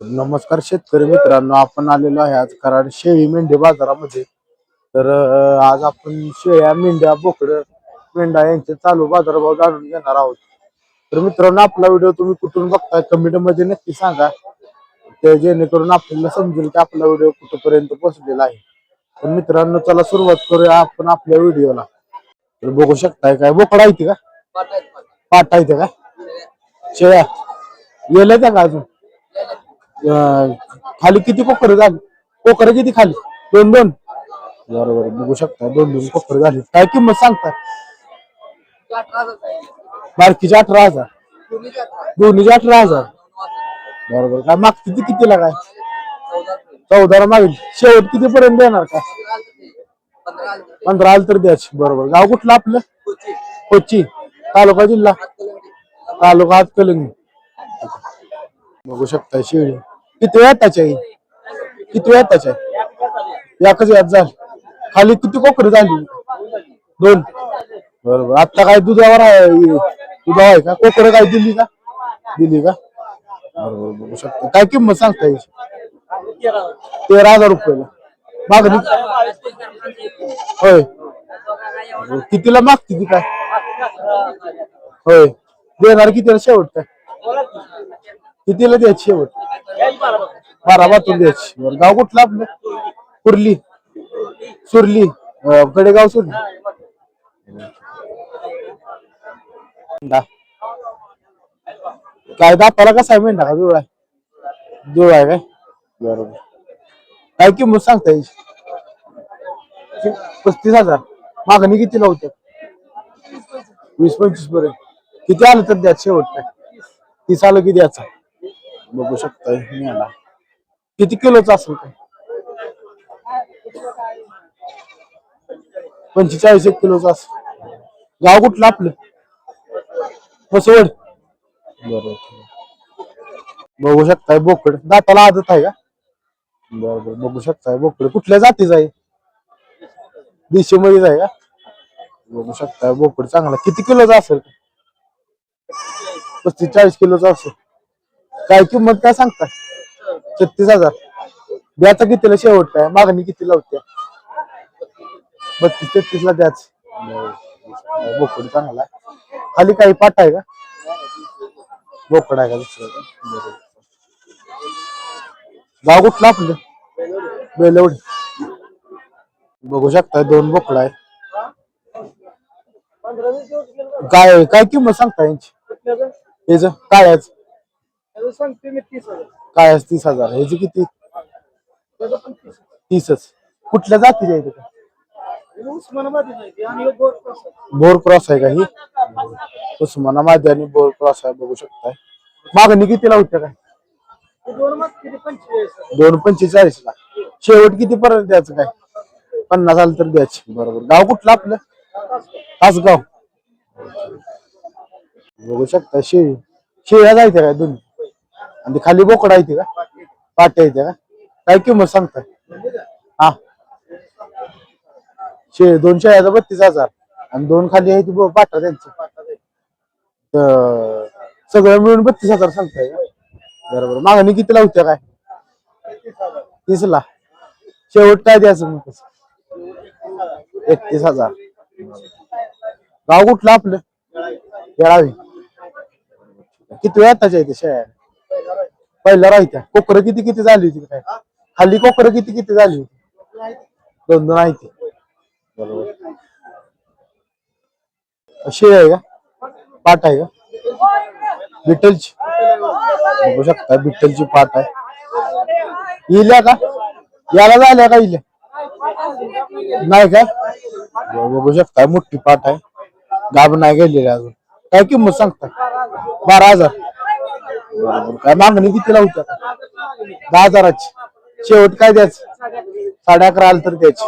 नमस्कार शेतकरी मित्रांनो, आपण आलेलो आहे आज कराड शेळी मेंढी बाजारामध्ये. तर आज आपण शेळ्या, मेंढ्या, बोकडं, मेंढ्या यांचे चालू बाजारभाव जाणून घेणार आहोत. तर मित्रांनो, आपला व्हिडिओ तुम्ही कुठून बघताय कमेंट मध्ये नक्की सांगा, ते जेणेकरून आपल्याला समजेल की आपला व्हिडिओ कुठपर्यंत पोहोचलेला आहे. तर मित्रांनो, चला सुरुवात करूया आपण आपल्या व्हिडिओला. तर बघू शकताय काय बोकडा आहे का, पाट आहे का, शेळ्या गेल्या त्या का अजून? अं, खाली किती कोकर झाली? कोकर किती खाली? दोन दोन. बरोबर, बघू शकता दोन दोन कोकर झाली. काय किंमत सांगता? बारकीचे 18,000, दोन्हीचे 18,000. बरोबर, काय मागती ती कितीला? काय 14 मागेल. शेवट किती पर्यंत देणार? काय 15 आलं तर द्यायची. बरोबर, गाव कुठलं आपलं? कोची. तालुका जिल्हा? तालुका हातकलंगी. बघू शकता शेळी किती वेळ त्याच्या आहे, किती वेळ त्याच्या आहे, एकच यात झाली. खाली किती कोकरी झाली? दोन. बरोबर, आता काय दुधावर आहे? दुधा आहे का? कोकर काय दिली का? दिली का? बरोबर, बघू शकता. काय किंमत सांगता याची? 13,000 रुपयाला मागणी. होय, कितीला मागते ती? काय होय, देणार कितीला शेवट? काय कितीला द्यायची शेवट? 12 द्यायची. बरं, गाव कुठलं आपलं? कुर्ली, सुरली, गडेगाव सुरली. काय दाताला कसा आहे मेंढा? का जुळ आहे? जुळ आहे काय? बरोबर, काय किंमत सांगता याची? 35,000. मागणी किती लावतात? 20-25 पर्यंत. किती आलं तर द्या शेवट? काय 30 आलं की द्यायचा. बघू शकताय मेंढा किती किलोचा असेल? काय 45-1 किलोचा असेल. गाव कुठलं आपलं? मसवड. बरोबर, बघू शकताय बोकड दाताला आदत आहे का? बरोबर, बघू शकताय बोकड कुठल्या जातीचं आहे? देशी मध्येच आहे का? बघू शकताय बोकड चांगला. किती किलोचा असेल? 35-40 किलोचा असेल. काय किंमत काय सांगताय? 36,000. द्याचा कितीला शेवट? काय मागणी किती लावते? 32-33 ला द्याच. बोकड चांगला. खाली काही पाट आहे का? बोकड आहे का दुसरं? बरोबर. गाव कुठलं आपलं? बेलवडी. बघू शकता दोन बोकड आहेत. काय काय किंमत सांगता यांची? याच काळ्याच काळ्याच 30,000. ह्याची किती? 30च. कुठल्या जातीचे आहे? बोर क्रॉस आहे का ही? उस्मानाबादी आणि बोर क्रॉस आहे. बघू शकताय. मागणी किती लावते? काय 2.45 ला. शेवट किती पर्यंत द्यायचं? काय 50 आलं तर द्यायची. बरोबर, गाव कुठलं आपलं? तासगाव. बघू शकता शेळी, शेळ्या जायच्या काय दोन्ही? आणि ते खाली बोकडा येते का? पाट्या येते का? काय किंमत सांगताय? हा, दोन शेळ्याचा 32,000 आणि दोन खाली आहे ती पाटा त्यांचं. सगळं मिळून 32,000 सांगताय का? बरोबर, मागणी किती लावत्या? काय 30 ला. शेवट काय द्यायचं मग? 31,000. गाव कुठलं आपलं? येळावी. किती वेळ त्याच्या इथे शेळ्या? पहिल्या राहत्या. कोकरं किती किती झाली होती? काय खाली कोकरं किती किती झाली होती? दोन दोन आहे ती. बरोबर, शेळी आहे का? पाट आहे का? बिटलची. बघू शकता बिटलची पाट आहे. इल्या का? याला झाल्या का? इल्या नाही काय? बघू शकता मोठी पाट आहे. गाब नाही गेलेली अजून. काय किंमत सांगता? 12,000. बरोबर, काय मागणी किती लावतात? 10,000ची. शेवट काय द्यायचं? 11.5 आलं तर द्यायची.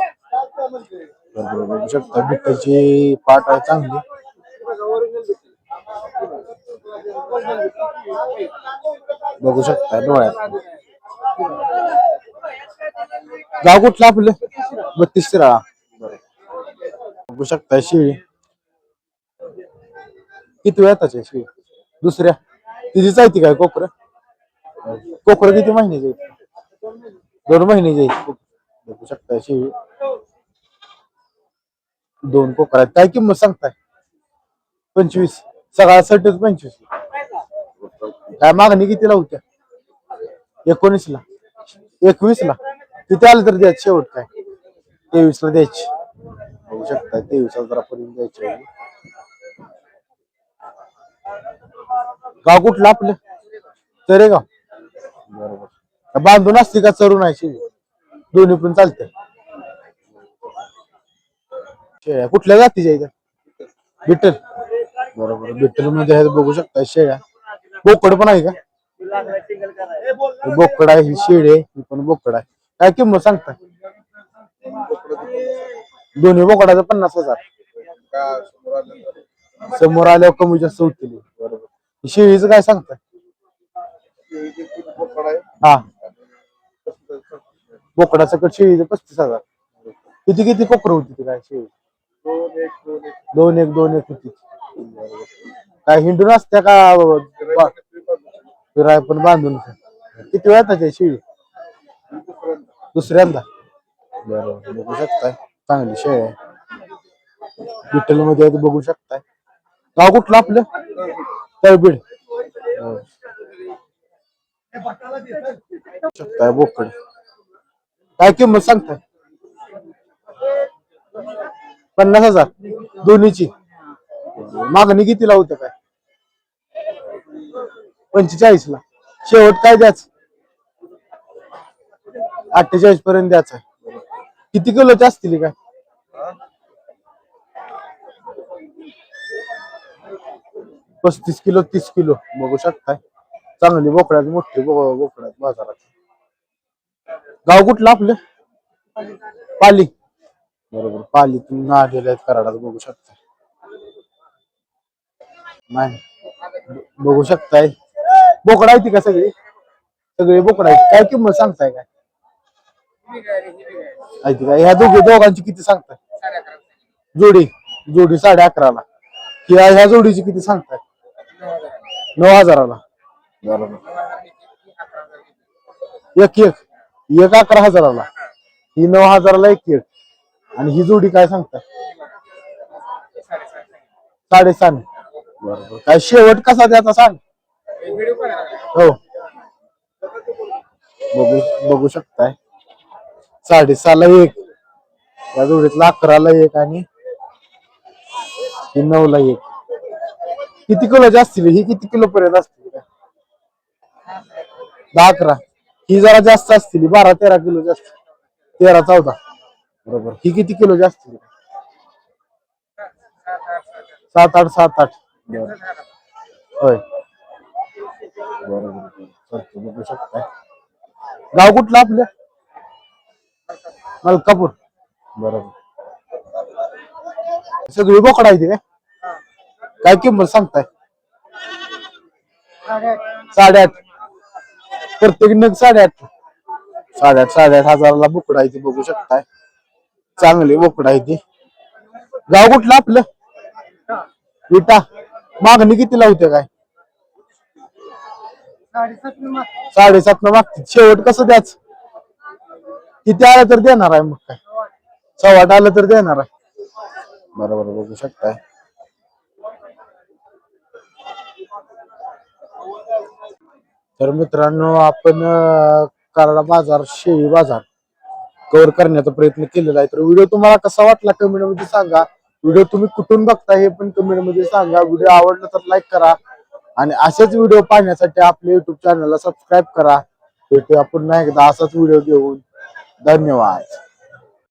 बरोबर, बघू शकता बिट्टलची पाट आहे चांगली. बघू शकता डोळ्यात. गाव कुठलं आपलं? 32 शिराळा. बघू शकता शेळी किती वेळ त्याची शेळी? दुसऱ्या तिचीच आहे ती काय कोकर? कोकड किती महिन्याचे आहेत? 2 महिन्याचे आहेत. बघू शकता शेळी. 2 कोकड आहेत. काय किंमत सांगताय? 25. सगळा सेटच 25. काय मागणी कितीला होत्या? 19ला. 21ला. किती आलं तर द्यायचं शेवट काय? 23ला द्यायची. बघू शकता 23,000 द्यायची. गाव कुठलं आपलं? तरेगाव. बरोबर. बांधून असते का चरून आहे शेळी? दोन्ही पण चालते. शेळ्या कुठल्या जातीच्या इथं? बिट्टल. बरोबर. बिट्टल मध्ये आहेत बघू शकता शेळ्या. बोकड पण आहे का? बोकड आहे, ही शेळी आहे, ही पण बोकड आहे. काय किंमत सांगता? दोन्ही बोकडाचं 50,000. समोर आल्यावर कमी जास्त होतील. बरोबर. शेळीचं काय सांगताय? हा. बोकडाचं कट शेळीचं 35,000. किती किती कोकर होती ती काय शेळी? 2-1 होती. काय हिंडून असत्या का फिराय पण बांधून? किती वेळात आहे शेळी? दुसऱ्यांदा. बरोबर. बघू शकताय चांगली शेळी आहे. विठ्ठल मध्ये बघू शकताय. गाव कुठलं आपलं? तळबीड. शकताय बोकड. काय किंमत सांगताय? 50,000 दोन्हीची. मागणी किती लावते काय? 45ला. शेवट काय द्याच? 48 पर्यंत द्यायचं. किती किलोचे असतील काय? 35 किलो 30 किलो. बघू शकताय चांगली बोकडाची मोठी बोकडात बाजारात. गाव कुठलं आपलं? पाली. बरोबर. पालीतून आलेले आहेत कराडात बघू शकता. नाही बघू शकताय बोकड आहे ती का सगळी? सगळे बोकड आहेत. काय किंमत सांगताय काय? आहे का? ह्या दोघांची किती सांगताय? जोडी. जोडी 11.5ला. ह्या जोडीची किती सांगताय? 9,000ला. बरोबर. एक 11,000ला. ही 9,000ला एक. आणि ही जोडी काय सांगताय? 6.5. बरोबर. काय शेवट कसा द्याचा सांग? हो. बघू शकताय 6.5ला एक. या जोडीतला 11ला एक आणि 9ला एक. किती किलोची असतील ही? किती किलो पर्यंत असतील? 10-11. ही जरा जास्त असतील 12-13 किलो जास्त. 13-14. बरोबर. ही किती किलो जास्त? 7-8. 7-8. होय. बरोबर. बघू शकताय. गाव कुठलं आपलं? मलकापूर. बरोबर. सगळी बोकड आहे काय? काय किंमत सांगताय? 8.5. प्रत्येक नग 8.5. 8.5 बोकड आहे ती बघू शकताय. चांगली बोकड आहे ती. गाव कुठलं आपलं? विटा. मागणी किती लावते काय? 7.5 मागते. शेवट कसं द्याच? किती आलं तर देणार आहे मग काय? 8.25 आलं तर देणार आहे. बरोबर. बघू शकताय. तर मित्रांनो आपण कराड बाजार शेळी बाजार कव्हर करण्याचा प्रयत्न केलेला आहे. तर व्हिडिओ तुम्हाला कसा वाटला कमेंट मध्ये सांगा. व्हिडिओ तुम्ही कुठून बघता हे पण कमेंट मध्ये सांगा. व्हिडिओ आवडला तर लाईक करा आणि असेच व्हिडिओ पाहण्यासाठी आपल्या युट्यूब चॅनलला सबस्क्राईब करा. भेटूया पुन्हा एकदा असाच व्हिडिओ घेऊन. धन्यवाद.